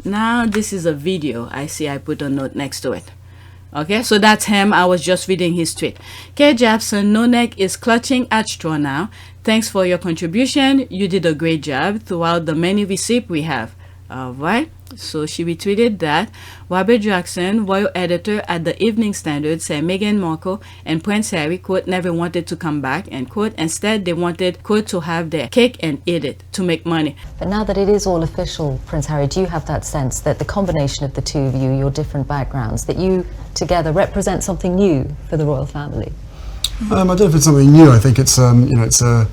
Now this is a video. I see I put a note next to it. Okay, so that's him. I was just reading his tweet. K. Japson, no neck is clutching at straw now. Thanks for your contribution. You did a great job throughout the many receipts we have. All right. So she retweeted that. Robert Jackson, royal editor at the Evening Standard, said Meghan Markle and Prince Harry, quote, never wanted to come back, end quote. Instead, they wanted, quote, to have their cake and eat it, to make money. But now that it is all official, Prince Harry, do you have that sense that the combination of the two of you, your different backgrounds, that you together represent something new for the royal family? I don't know if it's something new. I think it's, you know, it's a...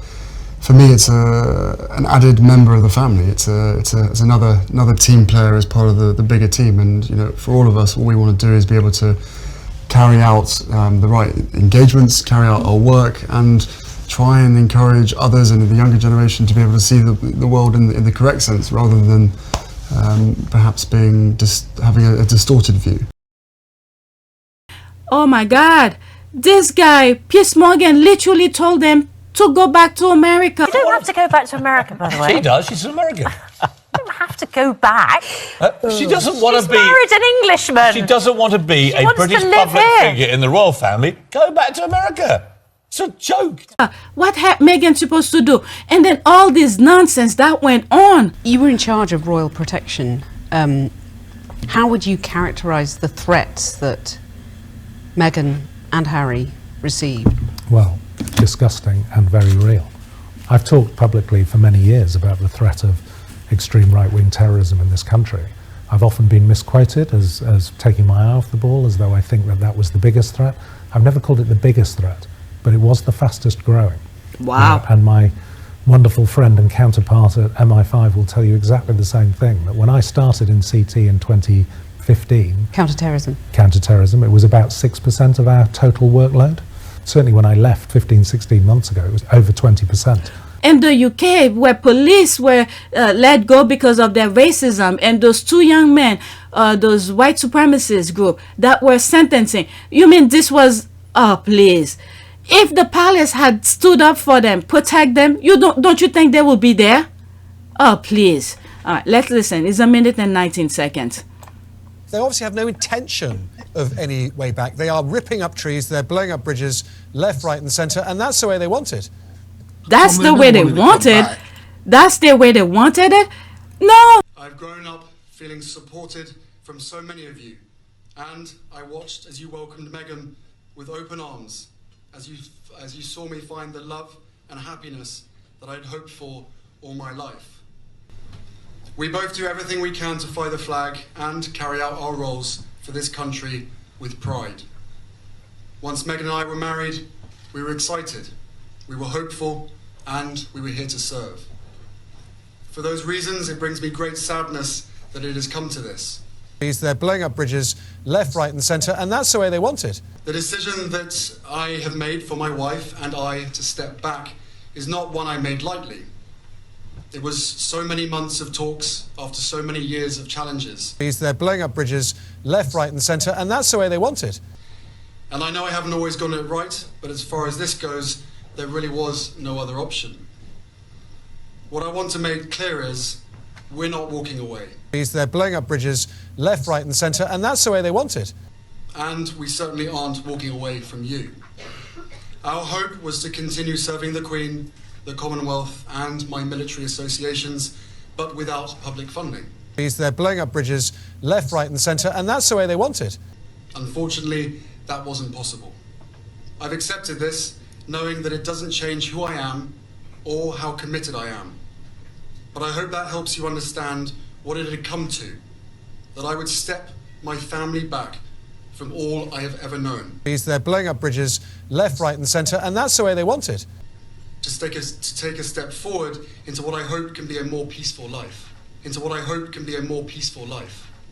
For me, it's an added member of the family. It's another team player as part of the bigger team. And you know, for all of us, all we want to do is be able to carry out the right engagements, carry out our work, and try and encourage others and the younger generation to be able to see the world in the correct sense, rather than perhaps having a distorted view. Oh my God! This guy, Piers Morgan, literally told them to go back to America. You don't have to go back to America, by the way. She does. She's an American. You don't have to go back. She doesn't want to be... She's married an Englishman. She doesn't want to be a British public figure in the royal family. Go back to America. It's a joke. What had Meghan supposed to do? And then all this nonsense that went on. You were in charge of royal protection. How would you characterise the threats that Meghan and Harry received? Well, disgusting and very real. I've talked publicly for many years about the threat of extreme right-wing terrorism in this country. I've often been misquoted as taking my eye off the ball, as though I think that was the biggest threat. I've never called it the biggest threat, but it was the fastest growing. Wow. And my wonderful friend and counterpart at MI5 will tell you exactly the same thing, that when I started in CT in 2015... Counterterrorism, it was about 6% of our total workload. Certainly when I left 15, 16 months ago, it was over 20%. In the UK, where police were let go because of their racism, and those two young men, those white supremacist group that were sentencing, you mean this was, oh please. If the palace had stood up for them, protect them, don't you think they would be there? Oh please. All right, let's listen. It's 1 minute and 19 seconds. They obviously have no intention of any way back. They are ripping up trees, they're blowing up bridges, left, right and centre, and that's the way they want it. That's the way they wanted. That's the way they wanted it? No! I've grown up feeling supported from so many of you, and I watched as you welcomed Meghan with open arms, as you saw me find the love and happiness that I'd hoped for all my life. We both do everything we can to fly the flag and carry out our roles for this country with pride. Once Meghan and I were married, we were excited, we were hopeful, and we were here to serve. For those reasons, it brings me great sadness that it has come to this. They're blowing up bridges, left, right and centre, and that's the way they want it. The decision that I have made for my wife and I to step back is not one I made lightly. It was so many months of talks after so many years of challenges. They're blowing up bridges, left, right and centre, and that's the way they want it. And I know I haven't always gotten it right, but as far as this goes, there really was no other option. What I want to make clear is, we're not walking away. They're blowing up bridges, left, right and centre, and that's the way they want it. And we certainly aren't walking away from you. Our hope was to continue serving the Queen, the Commonwealth and my military associations, but without public funding. They're blowing up bridges, left, right and centre, and that's the way they want it. Unfortunately, that wasn't possible. I've accepted this, knowing that it doesn't change who I am or how committed I am. But I hope that helps you understand what it had come to, that I would step my family back from all I have ever known. They're blowing up bridges, left, right and centre, and that's the way they want it. To take a step forward into what I hope can be a more peaceful life.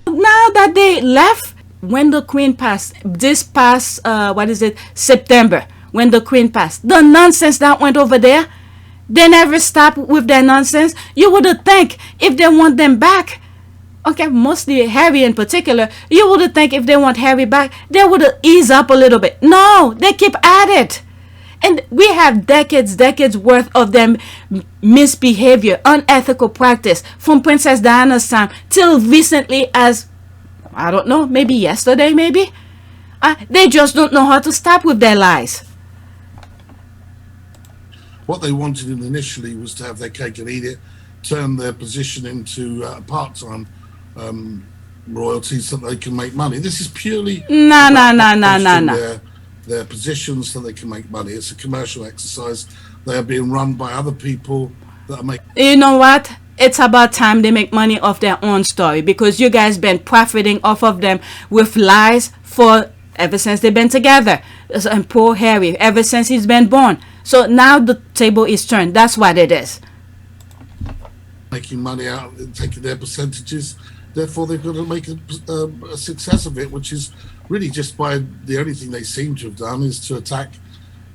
Now that they left, when the Queen passed, this past, September, when the Queen passed, the nonsense that went over there, they never stopped with their nonsense. You would have think if they want them back, okay, mostly Harry in particular, you would have think if they want Harry back, they would have eased up a little bit. No, they keep at it. And we have decades worth of them misbehavior, unethical practice from Princess Diana's time till recently as, I don't know, maybe yesterday, maybe. They just don't know how to stop with their lies. What they wanted initially was to have their cake and eat it, turn their position into part-time royalties so that they can make money. This is purely their positions so they can make money. It's a commercial exercise. They are being run by other people that are making... You know what? It's about time they make money off their own story, because you guys been profiting off of them with lies for ever since they've been together. And poor Harry, ever since he's been born. So now the table is turned. That's what it is. Making money out, taking their percentages. Therefore, they've got to make a success of it, which is really just by the only thing they seem to have done is to attack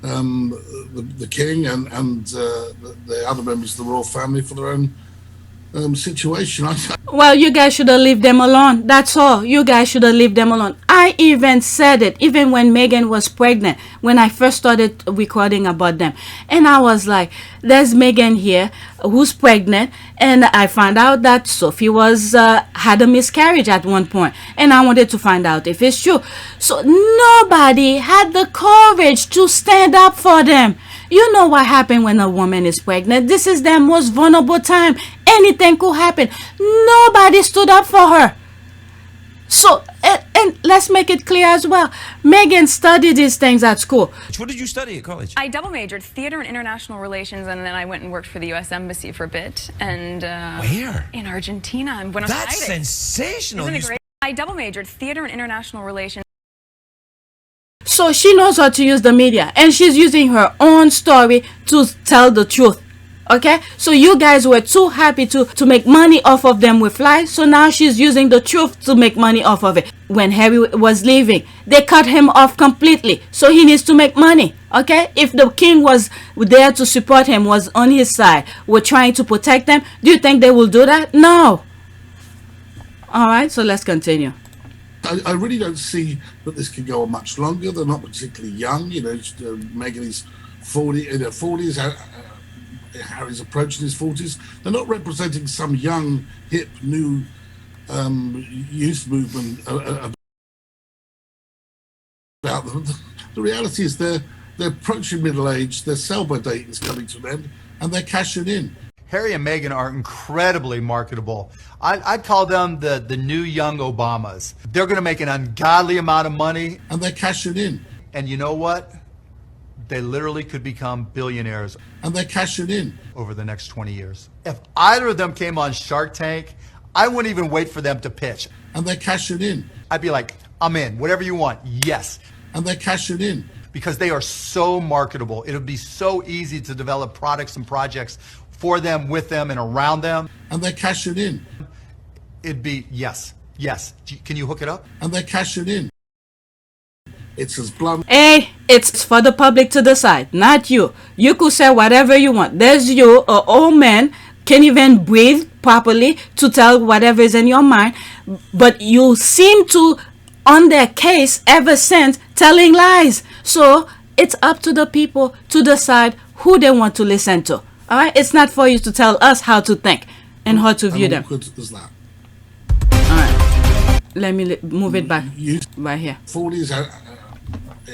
the king and the other members of the royal family for their own situation. Well, you guys should have left them alone. That's all. You guys should have left them alone. I even said it, even when Meghan was pregnant, when I first started recording about them. And I was like, there's Meghan here who's pregnant. And I found out that Sophie was had a miscarriage at one point. And I wanted to find out if it's true. So nobody had the courage to stand up for them. You know what happened when a woman is pregnant. This is their most vulnerable time. Anything could happen. Nobody stood up for her. So, and let's make it clear as well. Meghan studied these things at school. What did you study at college? I double majored theater and international relations, and then I went and worked for the U.S. Embassy for a bit. And where? In Argentina, in Buenos Aires. That's sensational. Isn't it great? I double majored theater and international relations. So she knows how to use the media, and she's using her own story to tell the truth. Okay, so you guys were too happy to make money off of them with lies, so now she's using the truth to make money off of it. When Harry was leaving, they cut him off completely, so he needs to make money. Okay, if the king was there to support him, was on his side, were trying to protect them, do you think they will do that? No. All right, so let's continue. I really don't see that this can go on much longer. They're not particularly young. You know, Meghan is 40 in her 40s. Harry's approaching his 40s. They're not representing some young, hip, new youth movement about them. The reality is they're approaching middle age. Their sell-by date is coming to an end, and they're cashing in. Harry and Meghan are incredibly marketable. I'd call them the new young Obamas. They're going to make an ungodly amount of money. And they're cashing in. And you know what? They literally could become billionaires. And they're cashing in. Over the next 20 years. If either of them came on Shark Tank, I wouldn't even wait for them to pitch. And they're cashing in. I'd be like, I'm in. Whatever you want. Yes. And they're cashing in. Because they are so marketable. It would be so easy to develop products and projects for them, with them, and around them. And they're cashing in. It'd be, yes. Can you hook it up? And they're cashing in. It's as blunt. Hey, it's for the public to decide, not you. You could say whatever you want. There's you, an old man, can't even breathe properly to tell whatever is in your mind. But you seem to, on their case ever since, telling lies. So it's up to the people to decide who they want to listen to. All right, it's not for you to tell us how to think and how to view them. That. All right, let me move it back right here. 40s,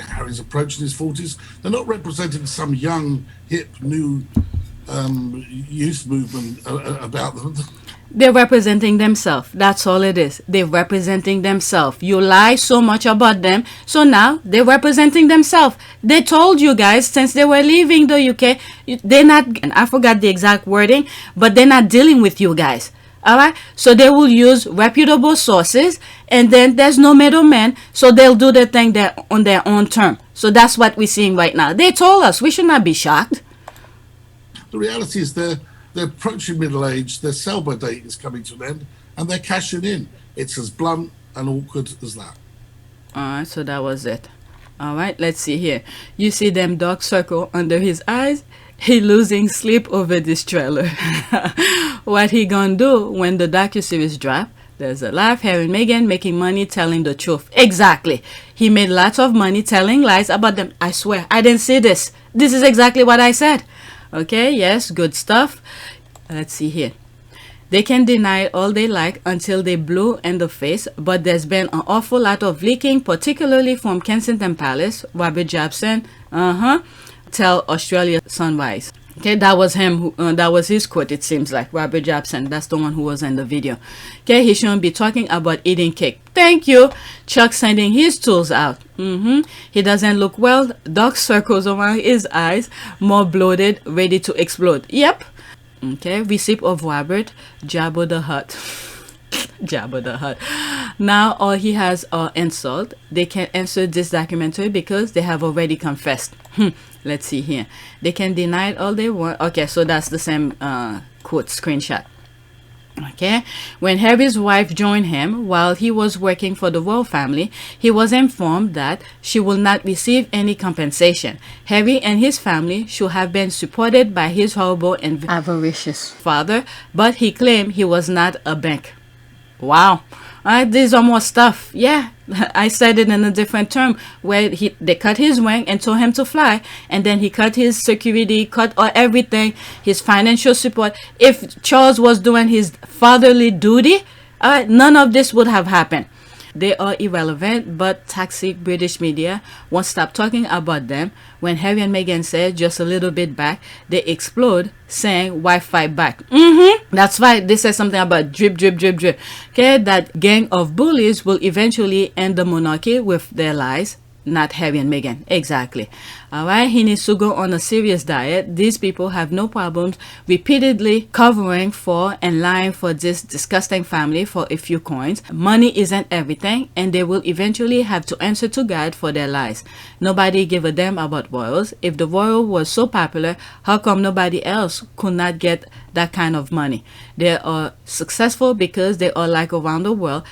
Harry's approaching his 40s. They're not representing some young, hip, new youth movement about them. They're representing themselves. That's all it is. They're representing themselves. You lie so much about them, so now they're representing themselves. They told you guys since they were leaving the UK, they're not, I forgot the exact wording, but they're not dealing with you guys. All right, so they will use reputable sources, and then there's no middleman, so they'll do the thing on their own term. So that's what we're seeing right now. They told us. We should not be shocked. The reality is they're approaching middle age. Their sell-by date is coming to an end, and they're cashing in. It's as blunt and awkward as that. All right, so that was it. All right, let's see here. You see them dark circle under his eyes? He losing sleep over this trailer. What he gonna do when the docuseries drop? There's a laugh. Harry and Meghan making money telling the truth. Exactly. He made lots of money telling lies about them. I swear, I didn't see this. This is exactly what I said. Okay, yes, good stuff. Let's see here. They can deny it all they like until they blue in the face, but there's been an awful lot of leaking, particularly from Kensington Palace. Robert Jabson, tell Australia Sunrise. Okay, that was him. That was his quote. It seems like Robert Jabson. That's the one who was in the video. Okay, he shouldn't be talking about eating cake. Thank you. Chuck sending his tools out. He doesn't look well. Dark circles around his eyes, more bloated, ready to explode. Yep. Okay, receipt of Robert, Jabba the Hutt. Jabba the Hutt. Now all he has are insult. They can answer this documentary because they have already confessed. Let's see here. They can deny it all they want. Okay, so that's the same quote screenshot. Okay, when Harry's wife joined him while he was working for the royal family, he was informed that she will not receive any compensation. Harry and his family should have been supported by his horrible and avaricious father, but he claimed he was not a bank. Wow. These are more stuff. Yeah, I said it in a different term where they cut his wing and told him to fly, and then he cut his security, cut everything, his financial support. If Charles was doing his fatherly duty, none of this would have happened. They are irrelevant, but toxic British media won't stop talking about them. When Harry and Meghan said just a little bit back, they explode saying, why fight back? That's why they said something about drip, drip, drip, drip. Okay, that gang of bullies will eventually end the monarchy with their lies. Not Harry and Meghan. Exactly. Alright, he needs to go on a serious diet. These people have no problems repeatedly covering for and lying for this disgusting family for a few coins. Money isn't everything, and they will eventually have to answer to God for their lies. Nobody give a damn about royals. If the royal was so popular, how come nobody else could not get that kind of money? They are successful because they are like around the world.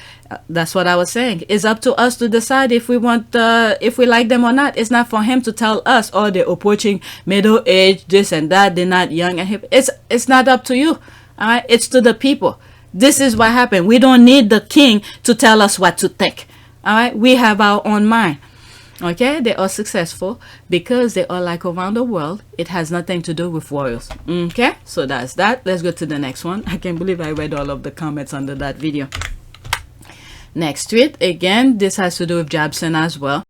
That's what I was saying. It's up to us to decide if we want, if we like them or not. It's not for him to tell us, oh, they're approaching middle age, this and that, they're not young and hip. It's not up to you. All right, it's to the people. This is what happened. We don't need the king to tell us what to think. All right, we have our own mind. Okay, they are successful because they are like around the world. It has nothing to do with royals. Okay, so that's that. Let's go to the next one. I can't believe I read all of the comments under that video. Next tweet, again, this has to do with Jabson as well.